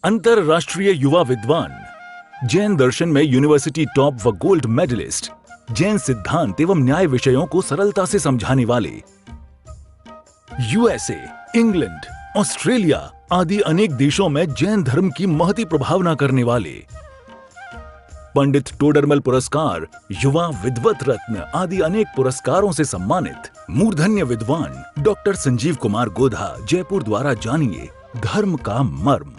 अंतरराष्ट्रीय युवा विद्वान, जैन दर्शन में यूनिवर्सिटी टॉप व गोल्ड मेडलिस्ट, जैन सिद्धांत एवं न्याय विषयों को सरलता से समझाने वाले, यूएसए, इंग्लैंड, ऑस्ट्रेलिया आदि अनेक देशों में जैन धर्म की महती प्रभावना करने वाले, पंडित टोडरमल पुरस्कार, युवा विद्वत रत्न आदि अनेक पुरस्कारों से सम्मानित मूर्धन्य विद्वान डॉक्टर संजीव कुमार गोधा, जयपुर द्वारा जानिए धर्म का मर्म।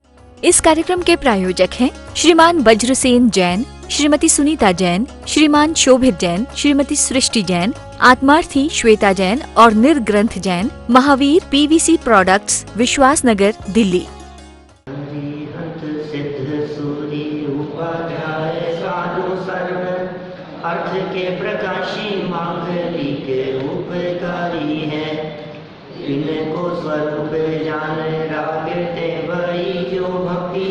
इस कार्यक्रम के प्रायोजक हैं श्रीमान वज्रसेन जैन, श्रीमती सुनीता जैन, श्रीमान शोभित जैन, श्रीमती सृष्टि जैन, आत्मार्थी श्वेता जैन और निर्ग्रंथ जैन, महावीर पीवीसी प्रोडक्ट्स, विश्वास नगर, दिल्ली। अर्थ के प्रकाशी मांगलिक उपकारी है, इनको स्वरूप जान रागते वही जो भक्ति,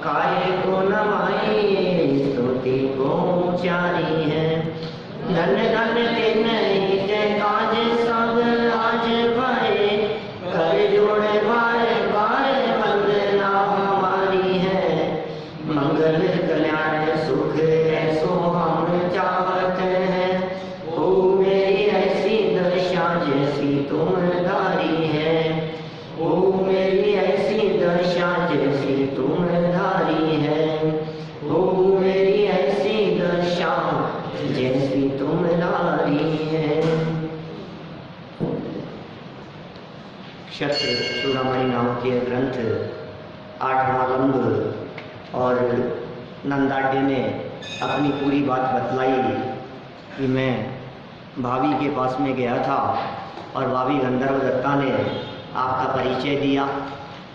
काय को नवाई स्तुति को उचारी है। धन धन के नहीं काज सब आज पाए, कर जोड़े बार बार वंदना हमारी है। मंगल कल्याण सुख ऐसो हम चाहते हैं, ओ मेरी ऐसी दशा जैसी तुम धारी है, ओ मेरी ऐसी दशा जैसी तुम धारी है, ओ मेरी ऐसी दशा जैसी तुम धारी है। क्षत्र चूड़ामणि नामक यह ग्रंथ 8वां लंब और नंदाढ़ ने अपनी पूरी बात बतलाई कि मैं भाभी के पास में गया था और भाभी गंधर्व दत्ता ने आपका परिचय दिया।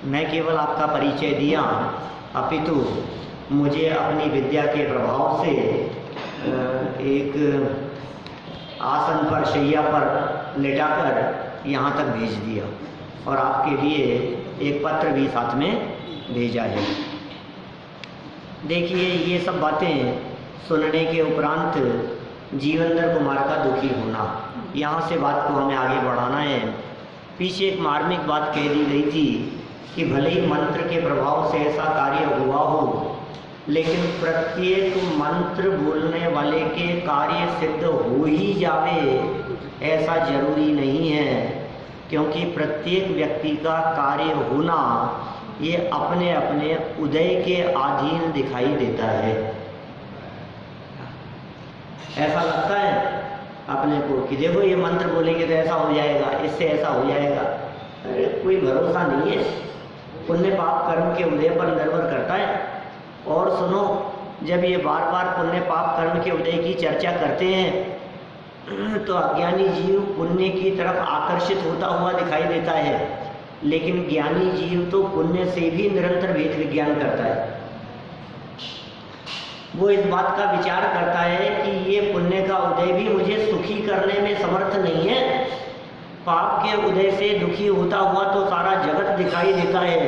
मैं केवल आपका परिचय दिया, अपितु मुझे अपनी विद्या के प्रभाव से एक आसन पर, शैया पर लेटाकर यहाँ तक भेज दिया और आपके लिए एक पत्र भी साथ में भेजा है। देखिए, ये सब बातें सुनने के उपरांत जीवेंद्र कुमार का दुखी होना, यहाँ से बात को हमें आगे बढ़ाना है। पीछे एक मार्मिक बात कह दी गई थी कि भले ही मंत्र के प्रभाव से ऐसा कार्य हुआ हो, लेकिन प्रत्येक मंत्र बोलने वाले के कार्य सिद्ध हो ही जावे ऐसा जरूरी नहीं है, क्योंकि प्रत्येक व्यक्ति का कार्य होना ये अपने अपने उदय के अधीन दिखाई देता है। ऐसा लगता है अपने को कि देखो ये मंत्र बोलेंगे तो ऐसा हो जाएगा, इससे ऐसा हो जाएगा। अरे कोई भरोसा नहीं है, पुण्य पाप कर्म के उदय पर निर्भर करता है। और सुनो, जब ये बार बार पुण्य पाप कर्म के उदय की चर्चा करते हैं तो अज्ञानी जीव पुण्य की तरफ आकर्षित होता हुआ दिखाई देता है, लेकिन ज्ञानी जीव तो पुण्य से भी निरंतर भेद विज्ञान करता है। वो इस बात का विचार करता है कि ये पुण्य का उदय भी मुझे सुखी करने में समर्थ नहीं है। पाप के उदय से दुखी होता हुआ तो सारा जगत दिखाई देता है,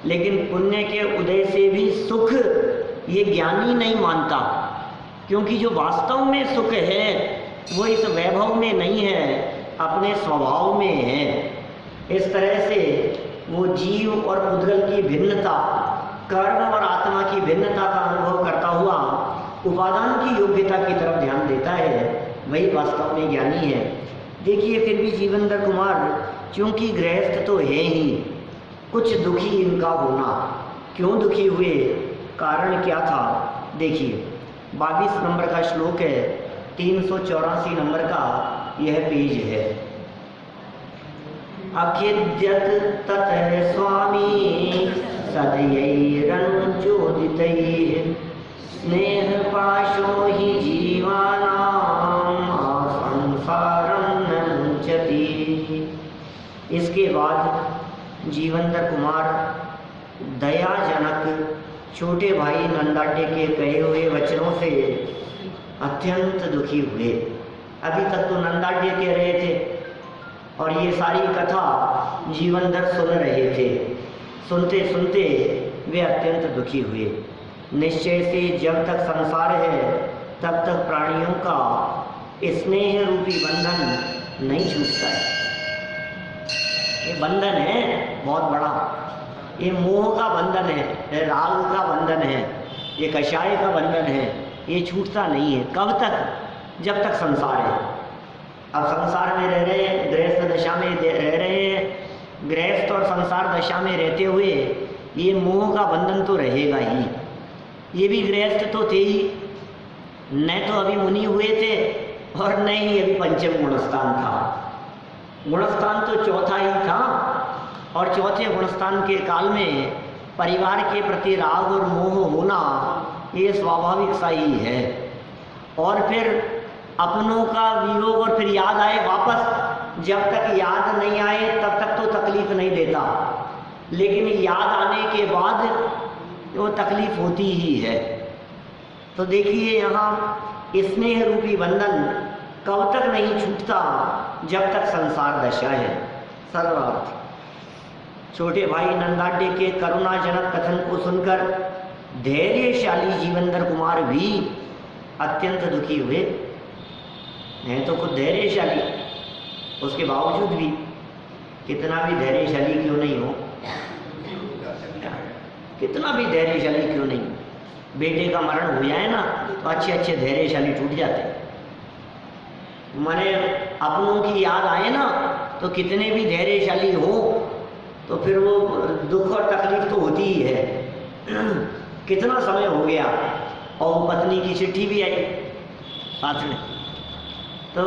लेकिन पुण्य के उदय से भी सुख ये ज्ञानी नहीं मानता, क्योंकि जो वास्तव में सुख है वो इस वैभव में नहीं है, अपने स्वभाव में है। इस तरह से वो जीव और पुद्गल की भिन्नता, कर्म और आत्मा की भिन्नता का अनुभव करता हुआ उपादान की योग्यता की तरफ ध्यान देता है, वही वास्तव में ज्ञानी है। देखिए, फिर भी जीवेंद्र कुमार चूंकि गृहस्थ तो है ही, कुछ दुखी इनका होना। क्यों दुखी हुए, कारण क्या था? देखिए, 22 नंबर का श्लोक है, 384 नंबर का यह पेज है। अखिद्यत ततः स्वामी सदयैरनुचोदितैः, स्नेह पाशो हि जीवानां संसारं न मुञ्चति। इसके बाद जीवेंद्र कुमार दयाजनक छोटे भाई नंदाढ़ के कहे हुए वचनों से अत्यंत दुखी हुए। अभी तक तो नंदाढ़ कह रहे थे और ये सारी कथा जीवेंद्र सुन रहे थे। सुनते सुनते वे अत्यंत दुखी हुए। निश्चय से जब तक संसार है तब तक प्राणियों का स्नेह रूपी बंधन नहीं छूटता है। ये बंधन है बहुत बड़ा, ये मोह का बंधन है, राग का बंधन है, ये कषाय का बंधन है, ये छूटता नहीं है। कब तक? जब तक संसार है। अब संसार में रह रहे हैं, गृहस्थ दशा में रह रहे हैं, गृहस्थ और संसार दशा में रहते हुए ये मोह का बंधन तो रहेगा ही। ये भी गृहस्थ तो थे ही, न तो अभी मुनि हुए थे और न ही अभी पंचम गुणस्थान था। गुणस्थान तो चौथा ही था, और चौथे गुणस्थान के काल में परिवार के प्रति राग और मोह होना ये स्वाभाविक सा ही है। और फिर अपनों का वियोग और फिर याद आए वापस, जब तक याद नहीं आए तब तक तो तकलीफ नहीं देता, लेकिन याद आने के बाद वो तकलीफ होती ही है। तो देखिए यहाँ स्नेह रूपी बंधन कब तक नहीं छूटता? जब तक संसार दशा है। सर्वार्थ। छोटे भाई नंदाड्य के करुणाजनक कथन को सुनकर धैर्यशाली जीवनधर कुमार भी अत्यंत दुखी हुए। हैं तो खुद धैर्यशाली, उसके बावजूद भी कितना भी धैर्यशाली क्यों नहीं हो, कितना भी धैर्यशाली क्यों नहीं, बेटे का मरण हो जाए ना तो अच्छे अच्छे धैर्यशाली टूट जाते हैं। माने अपनों की याद आए ना तो कितने भी धैर्यशाली हो तो फिर वो दुख और तकलीफ तो होती ही है। कितना समय हो गया और पत्नी की चिट्ठी भी आई साथ में, तो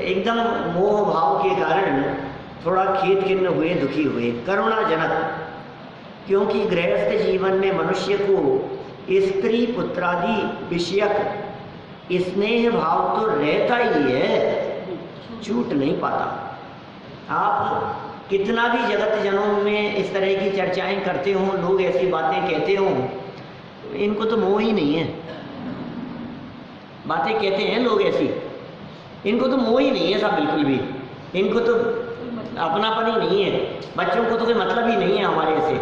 एकदम मोह भाव के कारण थोड़ा खेद खिन्न हुए, दुखी हुए। करुणाजनक, क्योंकि गृहस्थ जीवन में मनुष्य को स्त्री पुत्रादि विषयक स्नेह भाव तो रहता ही है, छूट नहीं पाता। आप कितना भी जगत जनों में इस तरह की चर्चाएं करते हो, लोग ऐसी बातें कहते हो, इनको तो मोह ही नहीं है। बातें कहते हैं लोग ऐसी, इनको तो मोह ही नहीं है साहब, बिल्कुल भी। इनको तो अपनापन ही नहीं है, बच्चों को तो कोई मतलब ही नहीं है हमारे से।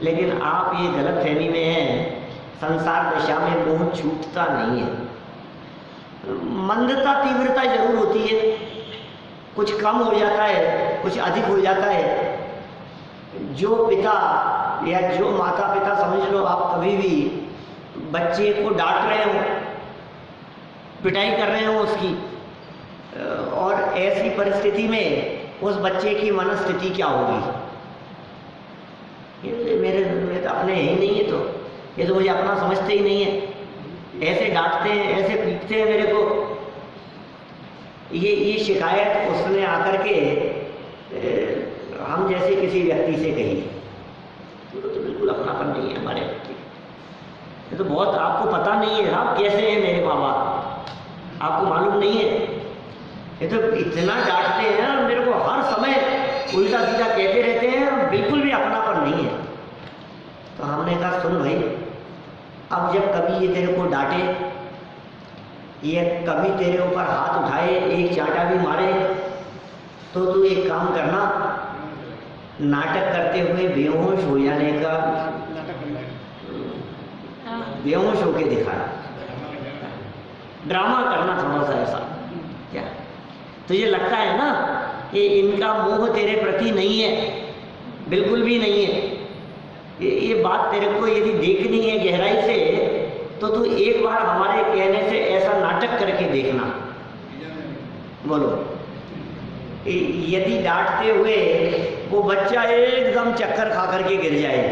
लेकिन आप ये गलत फहमी में हैं, संसार दशा में मोह छूटता नहीं है। मंदता तीव्रता जरूर होती है, कुछ कम हो जाता है, कुछ अधिक हो जाता है। जो पिता या जो माता पिता, समझ लो आप कभी भी बच्चे को डांट रहे हो, पिटाई कर रहे हो उसकी, और ऐसी परिस्थिति में उस बच्चे की मनस्थिति क्या होगी? ये मेरे तो अपने ही नहीं है, तो ये तो मुझे अपना समझते ही नहीं है, ऐसे डांटते हैं, ऐसे पीटते हैं मेरे को। ये शिकायत उसने आकर के हम जैसे किसी व्यक्ति से कही, तो बिल्कुल अपनापन नहीं है हमारे व्यक्ति। ये तो बहुत, आपको पता नहीं है आप कैसे हैं मेरे माँ बाप, आपको मालूम नहीं है। ये तो इतना डांटते हैं, मेरे को हर समय उल्टा सीधा कहते रहते हैं, बिल्कुल भी अपनापन नहीं है। तो हमने कहा सुन भाई, अब जब कभी ये तेरे को डांटे, ये कभी तेरे ऊपर हाथ उठाए, एक चांटा भी मारे, तो तू एक काम करना, नाटक करते हुए बेहोश हो जाने का, बेहोश होके दिखाना, ड्रामा करना थोड़ा सा ऐसा। क्या तुझे लगता है ना कि इनका मोह तेरे प्रति नहीं है? बिल्कुल भी नहीं है। ये बात तेरे को यदि देखनी है गहराई से, तो तू एक बार हमारे कहने से ऐसा नाटक करके देखना। बोलो, यदि डांटते हुए वो बच्चा एकदम चक्कर खा करके गिर जाए,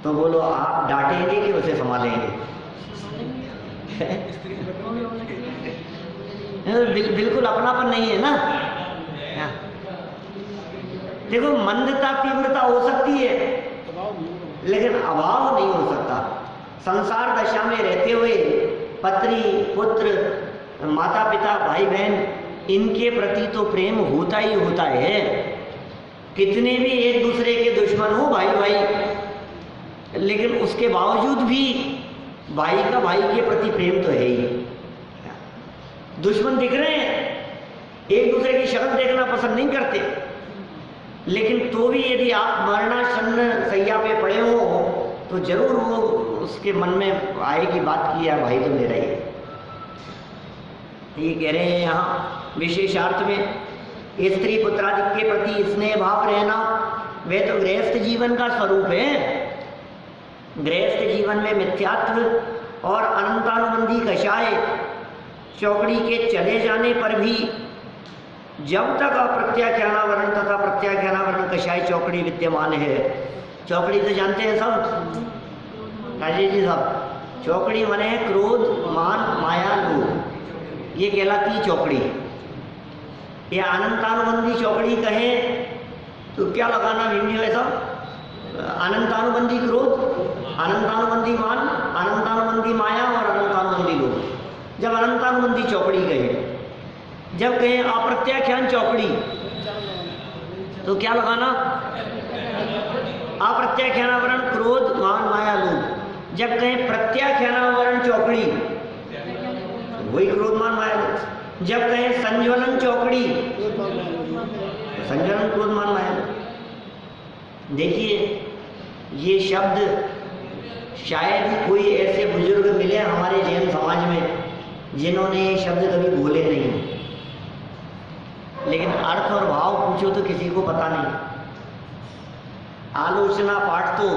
तो बोलो आप डांटेंगे कि उसे संभालेंगे? बिल्कुल अपनापन नहीं है ना। देखो, मंदता तीव्रता हो सकती है, लेकिन अभाव नहीं हो सकता। संसार दशा में रहते हुए पत्नी पुत्र माता पिता भाई बहन, इनके प्रति तो प्रेम होता ही होता है। कितने भी एक दूसरे के दुश्मन हो भाई भाई, लेकिन उसके बावजूद भी भाई का भाई के प्रति प्रेम तो है ही। दुश्मन दिख रहे हैं, एक दूसरे की शक्ल देखना पसंद नहीं करते, लेकिन तो भी यदि आप मरणासन्न सैया पे पड़े हो तो जरूर वो उसके मन में आएगी बात की यार भाई तो मेरा ही है। ये कह रहे हैं यहाँ विशेषार्थ में स्त्री पुत्रादि के प्रति स्नेह भाव रहना वे तो गृहस्थ जीवन का स्वरूप है। गृहस्थ जीवन में मिथ्यात्व और अनंतानुबंधी कषाय चौकड़ी के चले जाने पर भी जब तक अप्रत्याख्यानावरण तथा प्रत्याख्यानावरण कषाय चौकड़ी विद्यमान है। चौकड़ी तो जानते हैं सब, राजेश जी साहब। चौकड़ी माने है क्रोध, मान, माया, लोभ, ये कहलाती चौकड़ी। ये अनंतानुबंधी चौकड़ी कहें तो क्या लगाना भीमजी भाई साहब? अनंतानुबंधी क्रोध, अनंतानुबंधी मान, अनंतानुबंधी माया और अनंतानुबंधी लोभ। जब अनंतानुबंधी चौकड़ी कहे, जब कहें अप्रत्याख्यान चौकड़ी तो क्या लगाना? अप्रत्याख्यानावरण क्रोध, मान, माया, लोभ। जब कहें प्रत्याख्यानावरण चौकड़ी वही क्रोध, मान, माया, लोभ। जब कहें संज्वलन चौकड़ी, संज्वलन क्रोध, मान, माया, लोभ। देखिए ये शब्द शायद ही कोई ऐसे बुजुर्ग मिले हमारे जैन समाज में जिन्होंने ये शब्द कभी बोले नहीं, लेकिन अर्थ और भाव पूछो तो किसी को पता नहीं। आलोचना पाठ तो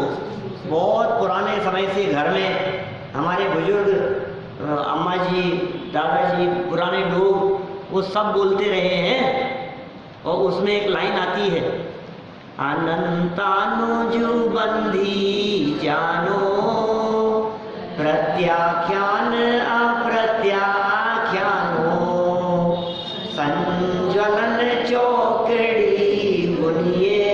बहुत पुराने समय से घर में हमारे बुजुर्ग अम्मा जी, दादाजी, पुराने लोग वो सब बोलते रहे हैं। और उसमें एक लाइन आती है, अनंतानुजु बंधी जानो प्रत्याख्यान अप्रत्याख्यानो संज्वलन चौकड़ी गुनिए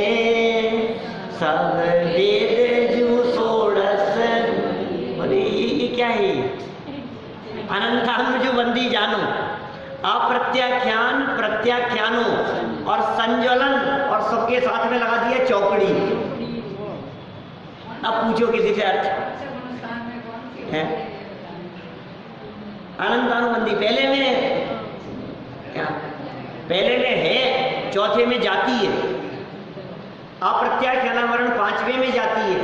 सब वेद जू सोड़स। अरे ये क्या है? अनंतानुजु बंदी जानो, अप्रत्याख्यान, प्रत्याख्यानो और संज्वलन, और सबके साथ में लगा दिया चौकड़ी। अब पूछो किसी से अर्थ है? अनंतानुबंधी पहले में क्या? पहले में है, चौथे में जाती है। अप्रत्याख्यानावरण पांचवें में जाती है,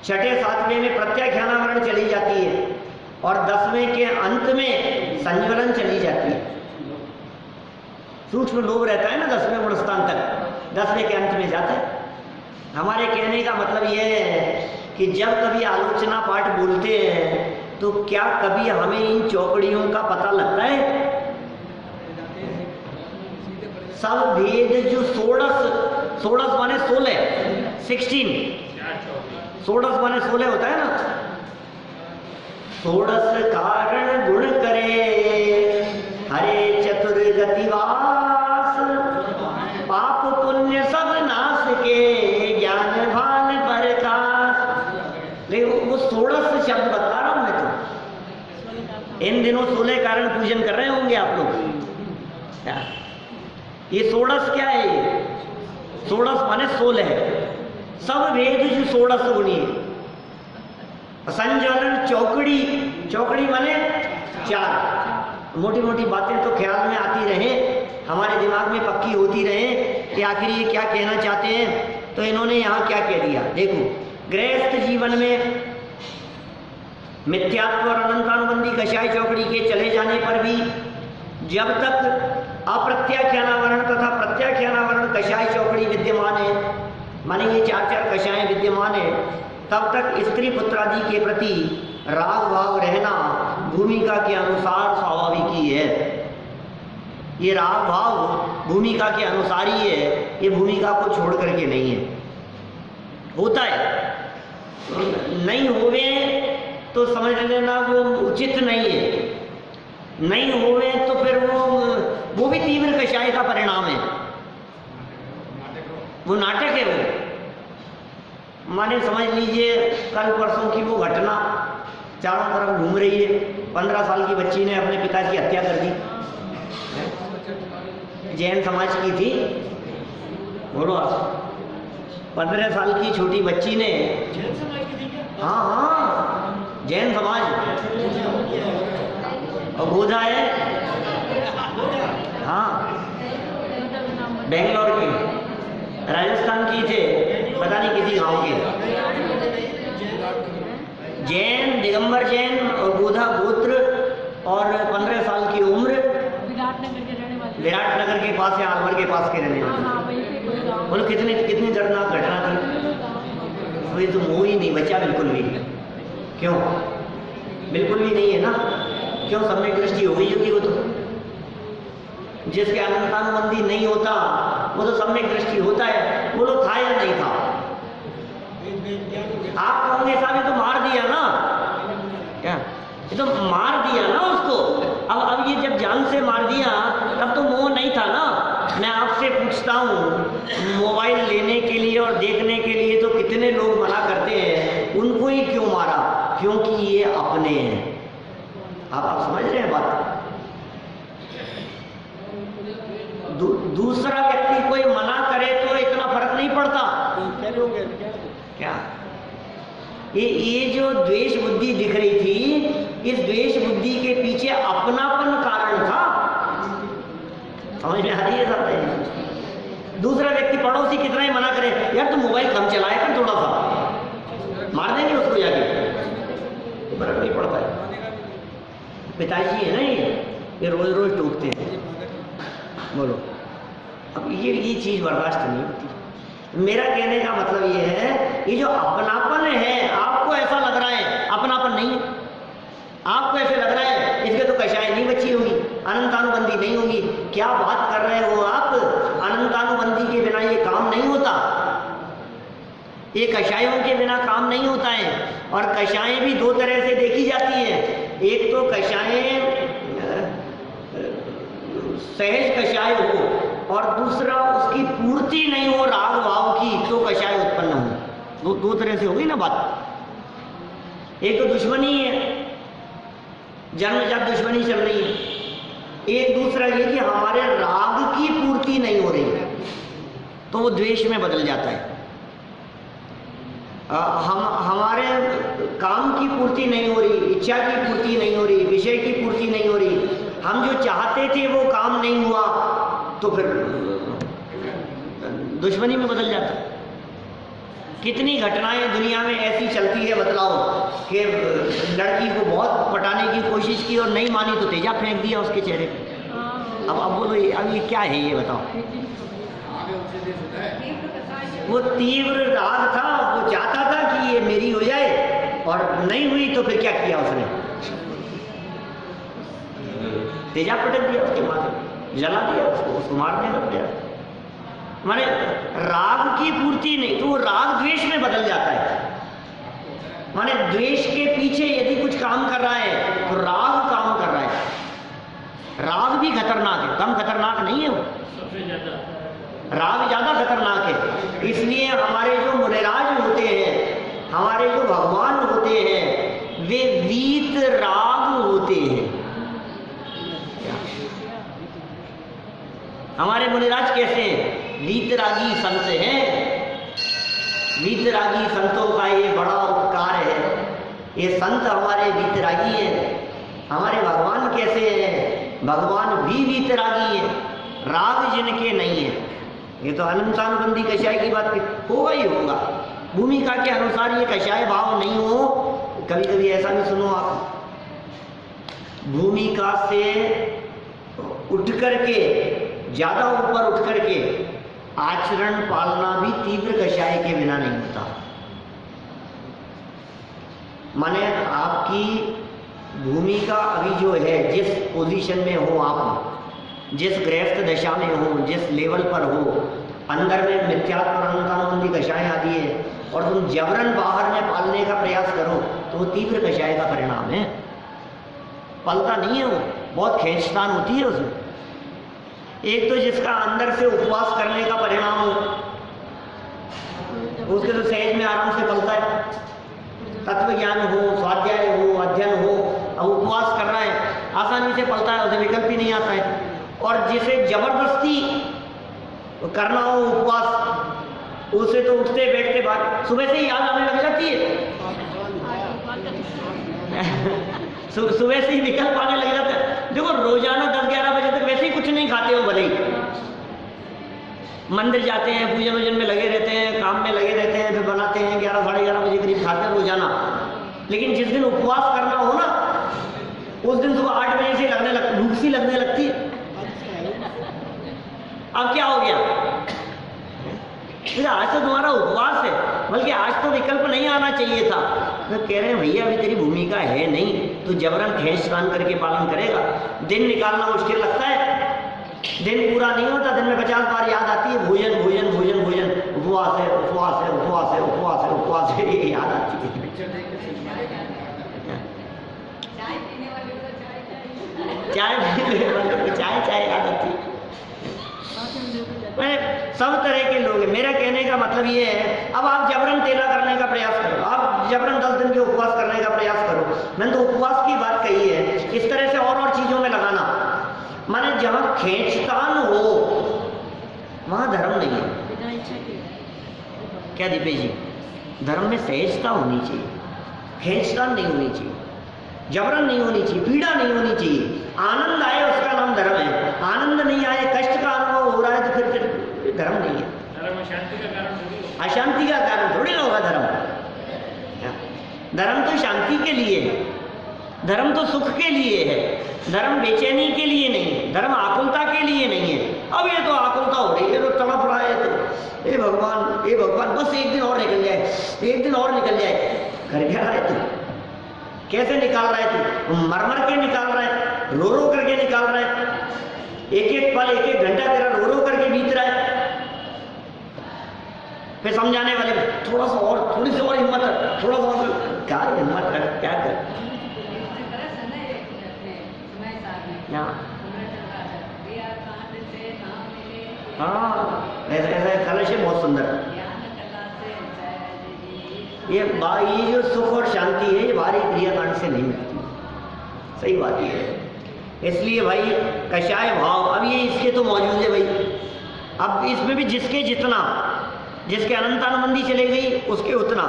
छठे सातवें में प्रत्याख्यानावरण चली जाती है और 10वें के अंत में संज्वलन चली जाती है। सूक्ष्म लोभ रहता है ना 10वें गुणस्थान तक, 10वें के अंत में जाता है। हमारे कहने का मतलब यह है कि जब कभी आलोचना पाठ बोलते हैं तो क्या कभी हमें इन चौकड़ियों का पता लगता है? सब भेद जो सोड़स माने 16, 16 माने 16 होता है ना। सोड़स कारण गुण करे हरे चतुर्गतिवास, पाप पुण्य सब नाश के ज्ञान भान प्रकाश। लेकिन वो 16 शब्द बता रहा हूं मैं तो। इन दिनों 16 कारण पूजन कर रहे होंगे आप लोग। ये 16 क्या है? ये 16 माने 16 है। सब वेद जो 16 गुणी है। संज्वलन चौकड़ी माने 4। मोटी मोटी बातें तो ख्याल में आती रहे, हमारे दिमाग में पक्की होती रहे कि आखिर ये क्या कहना चाहते हैं। तो इन्होंने यहाँ क्या कह दिया देखो, गृहस्थ जीवन में मिथ्यात्व और अनंतानुबंधी कषाय चौकड़ी के चले जाने पर भी जब तक अप्रत्याख्यानावरण तथा प्रत्याख्यानावरण कषाय चौकड़ी विद्यमान है, माने ये 4 कषाय विद्यमान है, तब तक स्त्री पुत्रादि के प्रति राग भाव रहना भूमिका के अनुसार स्वाभाविक ही है। ये राग भाव भूमिका के अनुसार ही है, ये भूमिका को छोड़ करके नहीं है। होता है नहीं होवे तो समझ लेना वो उचित नहीं है, नहीं होवे तो फिर वो भी तीव्र कषाय का परिणाम है, वो नाटक है। वो माने समझ लीजिए कल परसों की वो घटना चारों तरफ घूम रही है। 15 साल की बच्ची ने अपने पिता की हत्या कर दी, जैन समाज की थी। बोलो आप, 15 साल की छोटी बच्ची ने, हाँ जैन समाज, और गोधा है, हाँ बेंगलोर की, राजस्थान की थे, पता नहीं किसी गांव के। जैन, दिगंबर जैन और गोधा गोत्र और 15 साल की उम्र, विराटनगर के पास या अलवर के पास के रहने वाले। बोलो कितनी कितनी दर्दनाक घटना थी। तो ये तो मोह ही नहीं बचा बिल्कुल भी। क्यों? बिल्कुल भी नहीं है ना। क्यों? सम्यक दृष्टि हो गई होगी वो तो। जिसके अनंतानुबंधी नहीं होता वो तो सम्यक दृष्टि होता है। बोलो था या नहीं था? आप कहोगे साहब ये तो मार दिया ना। क्या? ये तो मार दिया ना उसको। अब ये जब जान से मार दिया तब तो मोह नहीं था ना। मैं आपसे पूछता हूँ, मोबाइल लेने के लिए और देखने के लिए तो कितने लोग मना करते हैं, उनको ही क्यों मारा? क्योंकि ये अपने हैं। आप समझ रहे हैं बात? दूसरा व्यक्ति कोई मना करे तो इतना फर्क नहीं पड़ता। क्या? ये जो द्वेष बुद्धि दिख रही थी, इस द्वेष बुद्धि के पीछे अपनापन कारण था। समझ में आ रही है सब? दूसरा व्यक्ति पड़ोसी कितना ही मना करे, यार तुम मोबाइल कम चलाए कर थोड़ा सा, मार देंगे उसको जाके, तो फर्क नहीं पड़ता है। पिताजी है ना, ये रोज रोज टूटते हैं। बोलो, अब ये चीज बर्दाश्त नहीं होती। मेरा कहने का मतलब ये है, ये जो अपनापन है, आपको ऐसा लग रहा है अपनापन नहीं है, आपको ऐसे लग रहा है इसके तो कषाय नहीं बची होगी, अनंतानुबंधी नहीं होगी। क्या बात कर रहे हो आप? अनंतानुबंधी के बिना ये काम नहीं होता, ये कषायों के बिना काम नहीं होता है। और कषाएं भी दो तरह से देखी जाती है। एक तो कषाएं सहज कषाय हो, और दूसरा उसकी पूर्ति नहीं हो राग भाव की, तो कषाय उत्पन्न हो। दो तरह से होगी ना बात। एक तो दुश्मनी है, जन्मजात दुश्मनी चल रही है। एक दूसरा ये कि हमारे राग की पूर्ति नहीं हो रही है, तो वो द्वेष में बदल जाता है। हमारे काम की पूर्ति नहीं हो रही, इच्छा की पूर्ति नहीं हो रही, विषय की पूर्ति नहीं हो रही, हम जो चाहते थे वो काम नहीं हुआ, तो फिर दुश्मनी में बदल जाता है। कितनी घटनाएं दुनिया में ऐसी चलती है, बतलाओ, कि लड़की को बहुत पटाने की कोशिश की और नहीं मानी तो तेजा फेंक दिया उसके चेहरे पे। अब बोलो अब ये क्या है, ये बताओ। वो तीव्र राग था, वो चाहता था कि ये मेरी हो जाए, और नहीं हुई तो फिर क्या किया उसने? तेजा पटक दिया उसके माथे, जला दिया उसको मारने लग गया। माने राग की पूर्ति नहीं, तो वो राग द्वेष में बदल जाता है। माने द्वेष के पीछे यदि कुछ काम कर रहा है तो राग काम कर रहा है। राग भी खतरनाक है, कम खतरनाक नहीं है वो, राग ज्यादा खतरनाक है। इसलिए हमारे जो मुनिराज होते हैं, हमारे जो भगवान होते हैं, वे वीत राग होते हैं। हमारे मुनिराज कैसे हैं? वीतरागी संत हैं। वीतरागी संतों का ये बड़ा उपकार है। ये संत हमारे वीतरागी हैं। हमारे भगवान कैसे हैं? भगवान भी वीतरागी है, राग जिनके नहीं है। ये तो अनंतानुबंधी कषाय की बात होगा ही होगा। भूमिका के अनुसार ये कषाय भाव नहीं हो। कभी कभी ऐसा भी सुनो आप, भूमिका से उठ करके, ज्यादा ऊपर उठ करके आचरण पालना भी तीव्र कषाय के बिना नहीं होता। माने आपकी भूमिका अभी जो है, जिस पोजीशन में हो आप, जिस गृहस्थ दशा में हो, जिस लेवल पर हो, अंदर में मिथ्यात्व और अनंतानुबंधी कषाय आदि है, और तुम जबरन बाहर में पालने का प्रयास करो, तो वो तीव्र कषाय का परिणाम है। पलता नहीं है वो, बहुत खींचतान होती है उसमें। एक तो जिसका अंदर से उपवास करने का परिणाम हो, उसके तो सहज में आराम से पलता है। तत्व ज्ञान हो, स्वाध्याय हो, अध्ययन हो, अब उपवास कर रहा है, आसानी से पलता है, उसे विकल्प ही नहीं आता है। और जिसे जबरदस्ती करना हो उपवास, उसे तो उठते बैठते बाद सुबह से ही याद आने लग जाती है। सुबह से ही विकल्प आने लग जाता है। देखो रोजाना 10-11 बजे तक वैसे ही कुछ नहीं खाते हो, भले ही मंदिर जाते हैं, पूजन वूजन में लगे रहते हैं, काम में लगे रहते हैं, फिर बनाते हैं, 11-11:30 बजे करीब खाते हैं रोजाना। लेकिन जिस दिन उपवास करना हो ना, उस दिन सुबह 8 बजे से भूख सी लगने लगती है। अब क्या हो गया? फिर आज तो तुम्हारा उपवास है, बल्कि आज तो विकल्प नहीं आना चाहिए था। तो कह रहे हैं भैया अभी तेरी भूमिका है नहीं, तो जबरन खींच तान करके पालन करेगा। दिन निकालना मुश्किल लगता है, दिन पूरा नहीं होता, दिन में 50 बार याद आती है भोजन भोजन भोजन भोजन, उपवास है उपवास है उपवास है उपवास है उपवास है, ये याद आती है। चाय चाय याद आती है। मैंने सब तरह के लोग हैं। मेरा कहने का मतलब ये है, अब आप जबरन तेला करने का प्रयास करो, आप जबरन 10 दिन के उपवास करने का प्रयास करो। मैंने तो उपवास की बात कही है, इस तरह से और चीजों में लगाना। माने जहां खींचतान हो वहां धर्म नहीं है। क्या दीपेश जी, धर्म में सहजता होनी चाहिए, खींचतान नहीं होनी चाहिए, जबरन नहीं होनी चाहिए, पीड़ा नहीं होनी चाहिए। आनंद आए उसका नाम धर्म है, आनंद नहीं आए, कष्ट का अनुभव हो रहा है तो फिर धर्म नहीं है। धर्म अशांति का कारण थोड़ी, अशांति का कारण थोड़ी ना होगा धर्म। धर्म तो शांति के लिए है, धर्म तो सुख के लिए है, धर्म बेचैनी के लिए नहीं है, धर्म आकुलता के लिए नहीं है। अब ये तो आकुलता हो रही है, तो तड़प रहा है, तो हे भगवान बस एक दिन और निकल जाए, एक दिन और निकल जाए। कर क्या रहा है तू? कैसे निकाल रहा है तू? मर मर के निकाल रहा है, रो रो करके निकाल रहा है, एक एक पल एक एक घंटा तेरा रो रो करके बीत रहा है। फिर समझाने वाले थोड़ा सा और, थोड़ी सी और हिम्मत रख, थोड़ा सा और, क्या हिम्मत रख, क्या कर। हाँ ऐसा कलश है बहुत सुंदर। ये जो सुख और शांति है ये बाहरी क्रियाकांड से नहीं मिलती, सही बात ये है। इसलिए भाई कषाय भाव, अब ये इसके तो मौजूद है भाई। अब इसमें भी जिसके जितना, जिसके अनंतानुबंधी चले गई उसके उतना,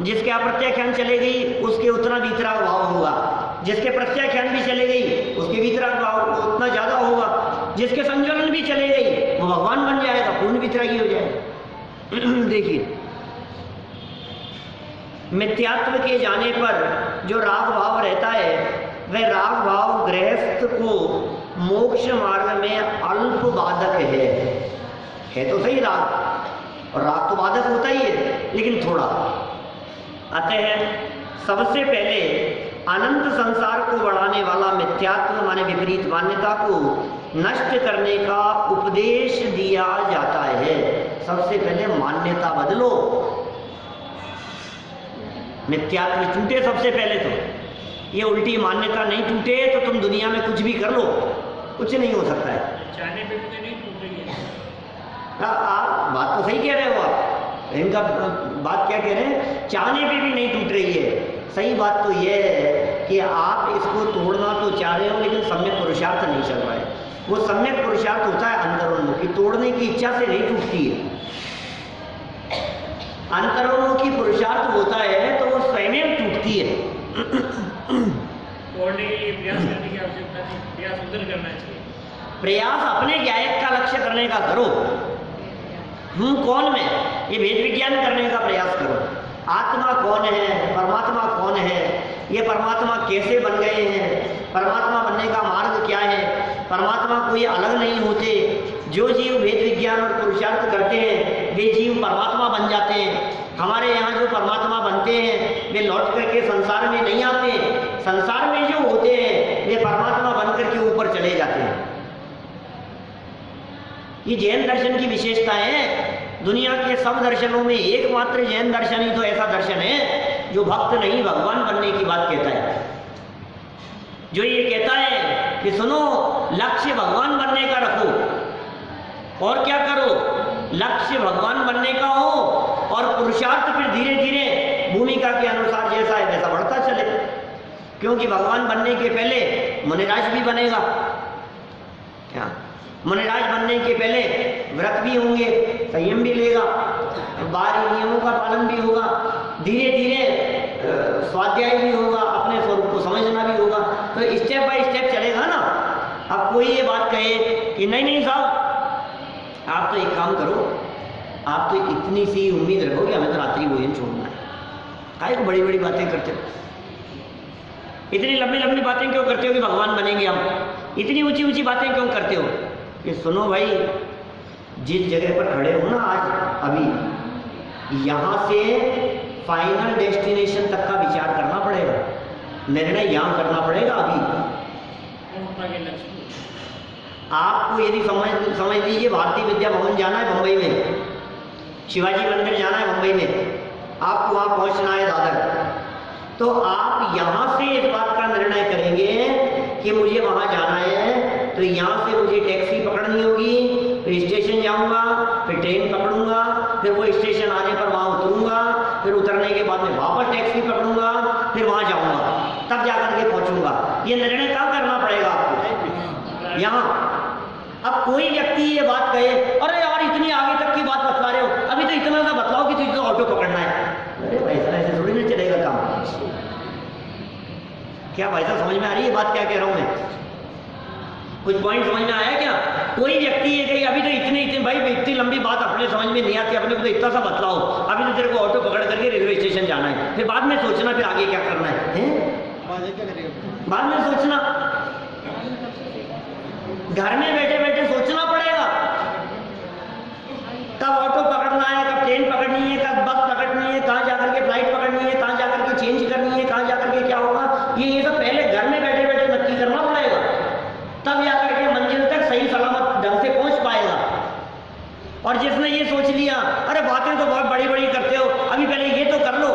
जिसके अप्रत्याख्यान चले गई उसके उतना भीतरा भाव होगा, जिसके प्रत्याख्यान भी चले गई उसके भीतरा भाव उतना ज्यादा होगा, जिसके संज्वलन भी चले गई वो भगवान बन जाएगा, पूर्ण वितरागी हो जाएगा। देखिए मिथ्यात्व के जाने पर जो राग भाव रहता है वह राग भाव गृहस्थ को मोक्ष मार्ग में अल्प बाधक है तो सही राग, और राग तो बाधक होता ही है लेकिन थोड़ा। अतः सबसे पहले अनंत संसार को बढ़ाने वाला मिथ्यात्व माने विपरीत मान्यता को नष्ट करने का उपदेश दिया जाता है। सबसे पहले मान्यता बदलो, मिथ्यात्व टूटे सबसे पहले तो। ये उल्टी मान्यता नहीं टूटे तो तुम दुनिया में कुछ भी कर लो, कुछ नहीं हो सकता है। चाहने पे भी नहीं टूट रही है। आप बात तो सही कह रहे हो, आप इनका बात क्या कह रहे हैं, चाहने पे भी नहीं टूट रही है। सही बात तो यह है कि आप इसको तोड़ना तो चाह रहे हो लेकिन सम्यक पुरुषार्थ नहीं चल रहा है। वो सम्यक पुरुषार्थ होता है अंतरोन्मुखी, तोड़ने की इच्छा से नहीं टूटती है। अंतरोन्मुखी पुरुषार्थ होता है तो वो स्वयं टूटती है। तोड़ने के लिए प्रयास करने की आवश्यकता नहीं, प्रयास उधर करना चाहिए। प्रयास अपने ज्ञायक का लक्ष्य करने का करो, कौन में ये भेद विज्ञान करने का प्रयास करो। आत्मा कौन है, परमात्मा कौन है, ये परमात्मा कैसे बन गए हैं, परमात्मा बनने का मार्ग क्या है, परमात्मा कोई अलग नहीं होते। जो जीव भेद विज्ञान और पुरुषार्थ करते हैं वे जीव परमात्मा बन जाते हैं। हमारे यहाँ जो परमात्मा बनते हैं वे लौट करके संसार में नहीं आते, संसार में जो होते हैं वे परमात्मा बन करके ऊपर चले जाते हैं। ये जैन दर्शन की विशेषता है। दुनिया के सब दर्शनों में एकमात्र जैन दर्शन ही तो ऐसा दर्शन है जो भक्त नहीं भगवान बनने की बात कहता है, जो ये कहता है कि सुनो लक्ष्य भगवान बनने का रखो और क्या करो, लक्ष्य भगवान बनने का हो और पुरुषार्थ फिर धीरे धीरे भूमिका के अनुसार जैसा है वैसा बढ़ता चले। क्योंकि भगवान बनने के पहले मुनिराज भी बनेगा, क्या मुनिराज बनने के पहले व्रत भी होंगे, संयम भी लेगा, बाहरी नियमों का पालन भी होगा, धीरे धीरे स्वाध्याय भी होगा, अपने स्वरूप को समझना भी होगा। तो स्टेप बाय स्टेप चलेगा ना। अब कोई ये बात कहे कि नहीं नहीं साहब आप तो एक काम करो, आप तो इतनी सी उम्मीद रखो कि हमें तो रात्रि भोजन छोड़ना है, काहे को बड़ी बड़ी बातें करते हो, इतनी लंबी लंबी बातें क्यों करते हो कि भगवान बनेंगे हम, इतनी ऊंची ऊंची बातें क्यों करते हो। कि सुनो भाई जिस जगह पर खड़े हो ना आज अभी, यहाँ से फाइनल डेस्टिनेशन तक का विचार करना पड़ेगा, निर्णय यहाँ करना पड़ेगा अभी। आपको यदि समझ लीजिए भारतीय विद्या भवन जाना है मुंबई में, शिवाजी मंदिर जाना है मुंबई में, आपको वहाँ पहुँचना है दादर, तो आप यहाँ से इस बात का निर्णय करेंगे कि मुझे वहाँ जाना है, तो यहाँ से मुझे टैक्सी पकड़नी होगी, फिर स्टेशन जाऊँगा, फिर ट्रेन पकड़ूंगा, फिर वो स्टेशन आने पर वहाँ उतरूँगा, फिर उतरने के बाद में वापस टैक्सी पकड़ूंगा, फिर वहाँ जाऊँगा, तब जाकर के पहुँचूंगा। ये निर्णय कहाँ करना पड़ेगा आपको? यहाँ। अब कोई व्यक्ति ये बात कहे, अरे यार इतनी आगे तक की बात बतला रहे हो, अभी तो इतना सा बतलाओ कि तुझे तो ऑटो पकड़ना है। अरे भाई साहब ऐसे थोड़ी ना चलेगा काम। क्या भाई साहब समझ में आ रही है बात क्या कह रहा हूँ मैं? कुछ पॉइंट समझ में आया क्या? कोई व्यक्ति ये कहे अभी तो इतने भाई इतनी लंबी बात अपने समझ में नहीं आती, अपने को तो इतना सा बतलाओ, अभी तो तेरे को ऑटो पकड़ करके रेलवे स्टेशन जाना है, फिर बाद में सोचना फिर आगे क्या करना है? बाद में सोचना, घर में बैठे बैठे सोचना पड़ेगा, कब ऑटो पकड़ना है, कब ट्रेन पकड़नी है, कब बस पकड़नी है, कहाँ जाकर के फ्लाइट पकड़नी है, कहाँ जाकर के चेंज करनी है, कहाँ जाकर के क्या होगा, ये सब पहले घर में बैठे बैठे नक्की करना पड़ेगा, तब जाकर के मंजिल तक सही सलामत ढंग से पहुंच पाएगा। और जिसने ये सोच लिया अरे बातें तो बहुत बड़ी बड़ी करते हो, अभी पहले ये तो कर लो,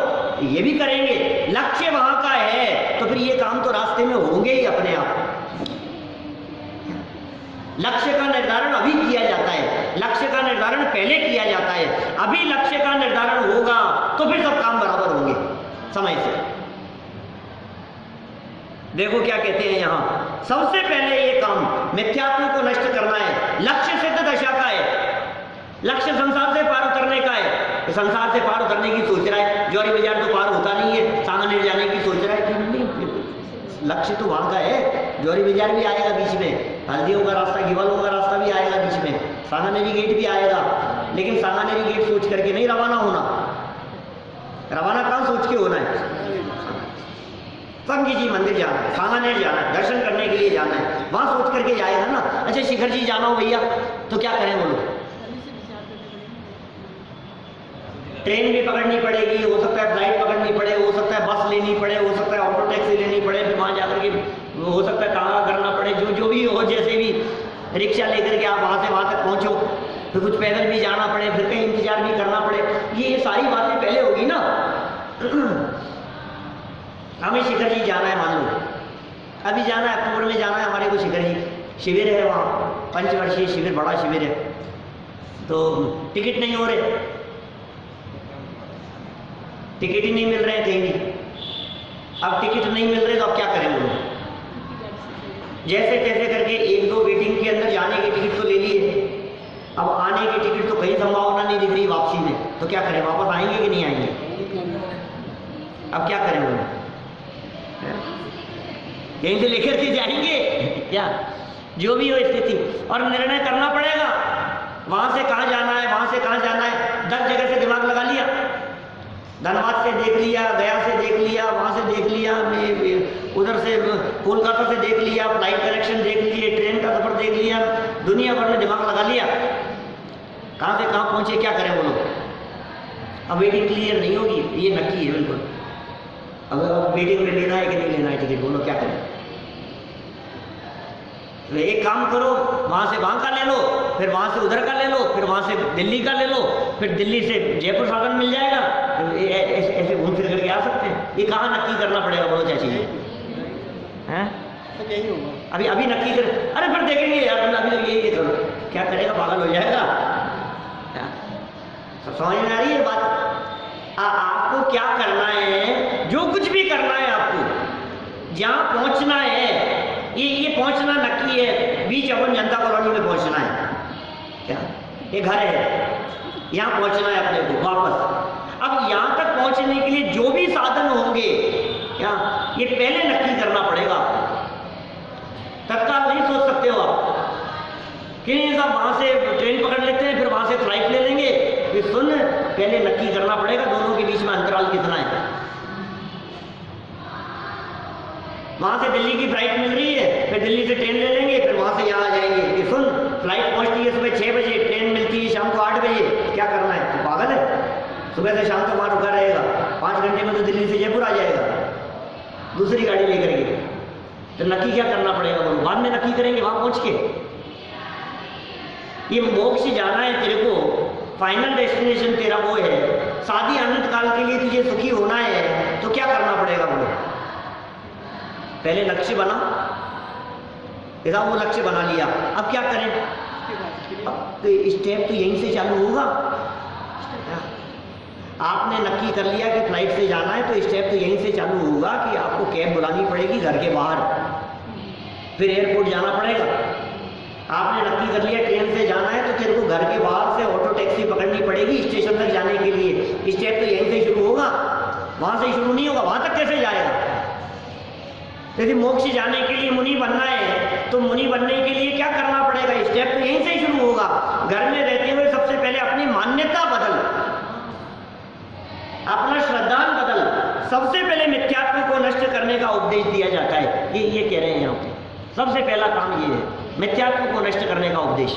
ये भी करेंगे, लक्ष्य वहां का है तो फिर ये काम तो रास्ते में होंगे ही अपने आप। लक्ष्य का निर्धारण अभी किया जाता है, लक्ष्य का निर्धारण पहले किया जाता है, अभी लक्ष्य का निर्धारण होगा तो फिर सब काम बराबर होंगे समय से। देखो क्या कहते हैं यहाँ, सबसे पहले ये काम मिथ्यात्व को नष्ट करना है, लक्ष्य सिद्ध दशा का है, लक्ष्य संसार से पार उतरने का है। संसार से पार उतरने की सोच रहा है, जौहरी बाजार तो पार होता नहीं है, सांगानेर जाने की सोच रहा है कि नहीं, लक्ष्य तो वहां का है, जौहरी बाजार भी आएगा बीच में, हल्दियों का रास्ता, गिवालों का रास्ता भी आएगा बीच में, सांगानेरी गेट भी आएगा, लेकिन सांगानेरी गेट सोच करके नहीं रवाना होना, रवाना कहाँ सोच के होना है? संगी जी मंदिर जाना है, सांगानेर जाना है, दर्शन करने के लिए जाना है, वहां सोच करके जाएगा ना। अच्छा शिखर जी जाना हो भैया तो क्या करें बोलो? ट्रेन भी पकड़नी पड़ेगी, हो सकता है फ्लाइट पकड़नी पड़े, हो सकता है बस लेनी पड़े, हो सकता है ऑटो टैक्सी लेनी पड़े, फिर वहां जाकर के हो सकता है कहाँ करना पड़े, जो भी हो, जैसे भी रिक्शा लेकर के आप वहां से वहां तक पहुंचो, फिर कुछ पैदल भी जाना पड़े, फिर कहीं इंतजार भी करना पड़े, ये सारी बातें पहले होगी ना। हमें शिखर जी जाना है, मान लो अभी जाना है, अक्टूबर में जाना है हमारे को शिखर जी, शिविर है वहाँ, पंचवर्षीय शिविर, बड़ा शिविर है, तो टिकट नहीं हो रहे, टिकट ही नहीं मिल रहे हैं कहीं भी। अब टिकट नहीं मिल रहे तो अब क्या करें बोलो? जैसे तैसे करके एक दो वेटिंग के अंदर जाने की टिकट तो ले लिए, अब आने की टिकट तो कहीं संभावना नहीं दिख रही वापसी में, तो क्या करें? वापस आएंगे कि नहीं आएंगे? अब क्या करें बोलो? कहीं से लेकर के जाएंगे क्या? जो भी हो स्थिति, और निर्णय करना पड़ेगा वहां से कहाँ जाना है, वहां से कहाँ जाना है। 10 जगह से दिमाग लगा लिया, धनबाद से देख लिया, गया से देख लिया, वहां से देख लिया, उधर से कोलकाता से देख लिया, फ्लाइट कनेक्शन देख लिए, ट्रेन का सफर देख लिया, दुनिया भर में दिमाग लगा लिया, कहाँ से कहाँ पहुंचे, क्या करें बोलो? अब वेटिंग क्लियर नहीं होगी, ये नक्की है बिल्कुल। अब वेटिंग में लेना है कि नहीं लेना है टिकट, बोलो क्या करें? तो एक काम करो, वहां से वहां का ले लो, फिर वहां से उधर का ले लो, फिर वहां से दिल्ली का ले लो, फिर दिल्ली से जयपुर साधन मिल जाएगा, ऐसे घूम फिर करके आ सकते हैं। ये कहाँ नक्की करना पड़ेगा बोलो चाची? हैं यही होगा, अभी नक्की कर, अरे फिर देखेंगे यार, अभी तो ये करो, क्या करेगा? पागल हो जाएगा। समझ में आ रही है बात? आपको क्या करना है, जो कुछ भी करना है आपको, जहाँ पहुंचना है, ये पहुंचना नक्की है, बीच अपन जनता कॉलोनी में पहुंचना है, क्या ये घर है, यहाँ पहुंचना है अपने को वापस। अब यहाँ तक पहुंचने के लिए जो भी साधन होंगे, क्या ये पहले नक्की करना पड़ेगा, तत्काल नहीं सोच सकते हो आप कि नहीं साहब वहां से ट्रेन पकड़ लेते हैं, फिर वहां से फ्लाइट ले लेंगे, फिर सुन पहले नक्की करना पड़ेगा दोनों के बीच में अंतराल कितना है। वहां से दिल्ली की फ्लाइट मिल रही है, फिर दिल्ली से ट्रेन ले लेंगे, फिर वहाँ से यहाँ आ जाएंगे कि सुन फ्लाइट पहुँचती है सुबह 6 बजे, ट्रेन मिलती है शाम को 8 बजे, क्या करना है? तो पागल है? सुबह से शाम तक वहाँ रुका रहेगा, 5 घंटे में तो दिल्ली से जयपुर आ जाएगा दूसरी गाड़ी लेकर के। तो नक्की क्या करना पड़ेगा? बोलो बाद में नक्की करेंगे वहाँ पहुँच के। ये मोक्ष जाना है तेरे को, फाइनल डेस्टिनेशन तेरा वो है, शादी अनंत काल के लिए तुझे सुखी होना है, तो क्या करना पड़ेगा? बोलो पहले लक्ष्य बना, ऐसा वो लक्ष्य बना लिया, अब क्या करें? अब तो स्टेप तो यहीं से चालू होगा। आपने नक्की कर लिया कि फ्लाइट से जाना है, तो स्टेप तो यहीं से चालू होगा कि आपको कैब बुलानी पड़ेगी घर के बाहर, फिर एयरपोर्ट जाना पड़ेगा। आपने नक्की कर लिया ट्रेन से जाना है, तो तेरे को घर के बाहर से ऑटो टैक्सी पकड़नी पड़ेगी स्टेशन तक जाने के लिए। स्टेप तो यहीं से शुरू होगा, वहाँ से शुरू नहीं होगा, वहाँ तक कैसे जाएगा? यदि मोक्ष जाने के लिए मुनि बनना है, तो मुनि बनने के लिए क्या करना पड़ेगा? स्टेप तो यहीं से शुरू होगा। घर में रहते हुए सबसे पहले अपनी मान्यता बदल, अपना श्रद्धान बदल। सबसे पहले मिथ्यात्व को नष्ट करने का उपदेश दिया जाता है, ये कह रहे हैं यहाँ पे। सबसे पहला काम ये है, मिथ्यात्व को नष्ट करने का उपदेश।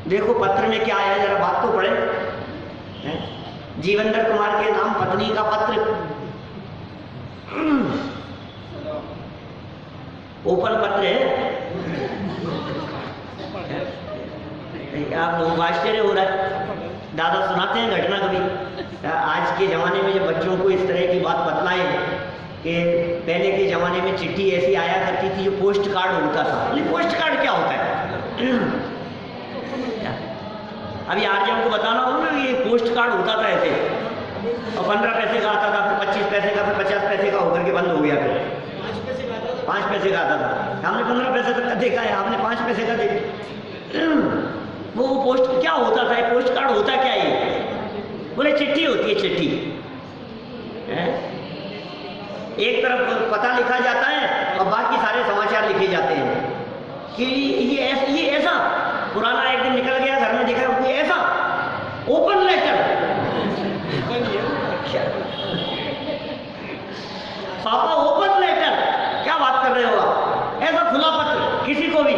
देखो पत्र में क्या आया, जरा बात तो पढ़े। जीवेंद्र कुमार के नाम पत्नी का पत्र, ओपन पत्र है। आप लोगों को आश्चर्य हो रहा है, दादा सुनाते हैं घटना कभी। आज के ज़माने में जब बच्चों को इस तरह की बात बतलाएं कि पहले के ज़माने में चिट्ठी ऐसी आया करती थी जो पोस्ट कार्ड होता था। बोले पोस्ट कार्ड क्या होता है? अभी आर्यन को बताना हो ना, ये पोस्ट कार्ड होता था ऐसे, और 15 पैसे का आता था, फिर 25 पैसे का, फिर 50 पैसे का होकर के बंद हो गया। फिर 5 पैसे का आता था। हमने 15 पैसे तक का देखा है, आपने 5 पैसे का देखा। वो पोस्ट क्या होता था? पोस्ट कार्ड होता क्या है? बोले चिट्ठी होती है, चिट्ठी। एक तरफ पता लिखा जाता है और बाकी सारे समाचार लिखे जाते हैं कि ये ऐसा। पुराना एक दिन निकल गया, घर में देखा ये ऐसा ओपन लेटर। पापा ओपन लेटर, क्या बात कर रहे हो आप? ऐसा खुला पत्र किसी को भी।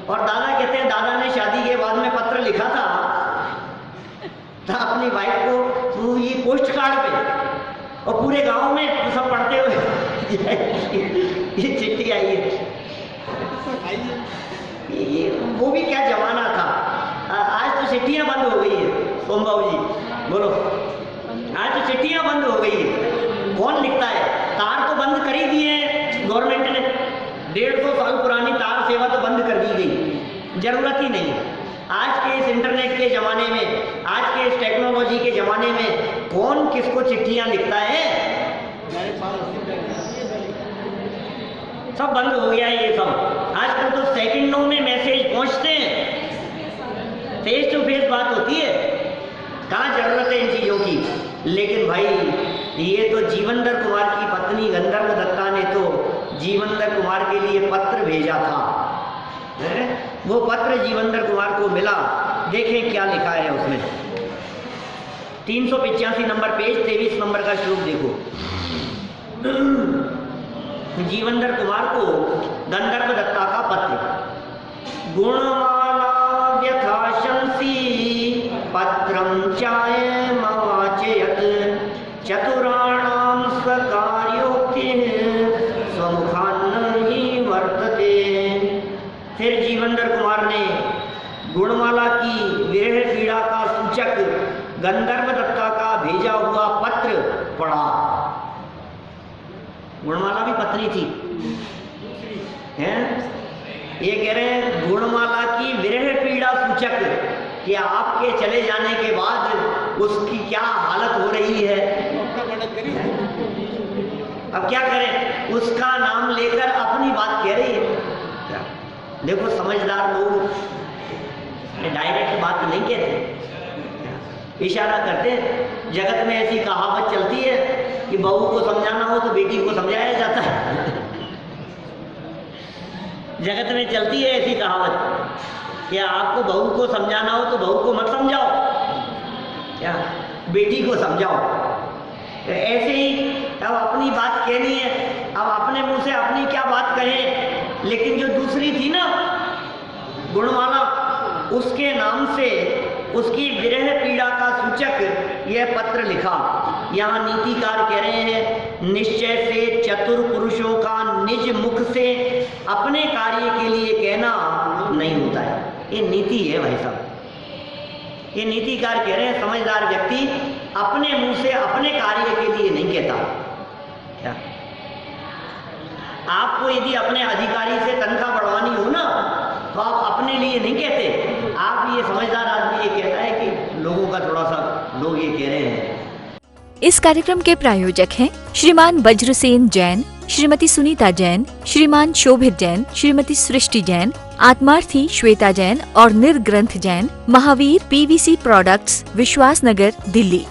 और दादा कहते हैं दादा ने शादी के बाद में पत्र लिखा था अपनी वाइफ को, तो ये पोस्ट कार्ड पे, और पूरे गांव में सब पढ़ते हुए ये चिट्ठी आई है। ये वो भी क्या जमाना था। आज तो चिट्ठियां बंद हो गई है सोमबाबू जी, बोलो। आज तो चिट्ठियां बंद हो गई है, कौन लिखता है? तार तो बंद कर ही दिए हैं गवर्नमेंट ने, 150 साल पुरानी तार सेवा तो बंद कर दी गई, जरूरत ही नहीं। आज के इस इंटरनेट के ज़माने में, आज के इस टेक्नोलॉजी के ज़माने में कौन किसको चिट्ठियां लिखता है? सब बंद हो गया है ये सब। आजकल तो सेकंडों में मैसेज पहुंचते हैं, फेस टू फेस बात होती है, कहाँ जरूरत है इन चीज़ों की। लेकिन भाई ये तो जीवेंद्र कुमार की पत्नी गंधर्व दत्ता ने तो जीवेंद्र कुमार के लिए पत्र भेजा था। वो पत्र जीवेंद्र कुमार को मिला, देखें क्या लिखा है उसमें। 385 नंबर पेज, 23 नंबर का श्लोक देखो। जीवेंद्र कुमार को गंधर्व दत्ता का पत्र। गुणमाला व्यथाशंसी पत्रम चायमाचयत चतुराणाम स्वकार्योक्ति स्वमुखान्न ही वर्तते। फिर जीवेंद्र कुमार ने गुणमाला की विरह पीड़ा का सूचक गंधर्व दत्ता का भेजा हुआ पत्र पढ़ा। गुणमाला भी पत्नी थी, हैं? ये कह रहे हैं गुणमाला की विरह पीड़ा सूचक कि आपके चले जाने के बाद उसकी क्या हालत हो रही है। अब क्या करें, उसका नाम लेकर अपनी बात कह रही है। देखो समझदार लोग डायरेक्ट बात नहीं कहते, इशारा करते हैं। जगत में ऐसी कहावत चलती है कि बहू को समझाना हो तो बेटी को समझाया जाता है। जगत में चलती है ऐसी कहावत कि आपको बहू को समझाना हो तो बहू को मत समझाओ, क्या बेटी को समझाओ। तो ऐसे ही अब अपनी बात कहनी है, अब अपने मुंह से अपनी क्या बात कहें, लेकिन जो दूसरी थी ना गुणमाला, उसके नाम से उसकी विरह पीड़ा का सूचक यह पत्र लिखा। यहाँ नीतिकार कह रहे हैं, निश्चय से चतुर पुरुषों का निज मुख से अपने कार्य के लिए कहना नहीं होता है। ये नीति है भाई साहब, ये नीतिकार कह रहे हैं समझदार व्यक्ति अपने मुंह से अपने कार्य के लिए नहीं कहता। क्या आपको यदि अपने अधिकारी से तनख्वाह बढ़वानी हो ना, तो आप अपने लिए नहीं कहते, आप ये समझदार आदमी ये कहता है कि लोगों का थोड़ा सा, लोग ये कह रहे हैं। इस कार्यक्रम के प्रायोजक हैं श्रीमान वज्रसेन जैन, श्रीमती सुनीता जैन, श्रीमान शोभित जैन, श्रीमती सृष्टि जैन, आत्मार्थी श्वेता जैन और निर्ग्रंथ जैन, महावीर PVC प्रोडक्ट्स, विश्वास नगर, दिल्ली।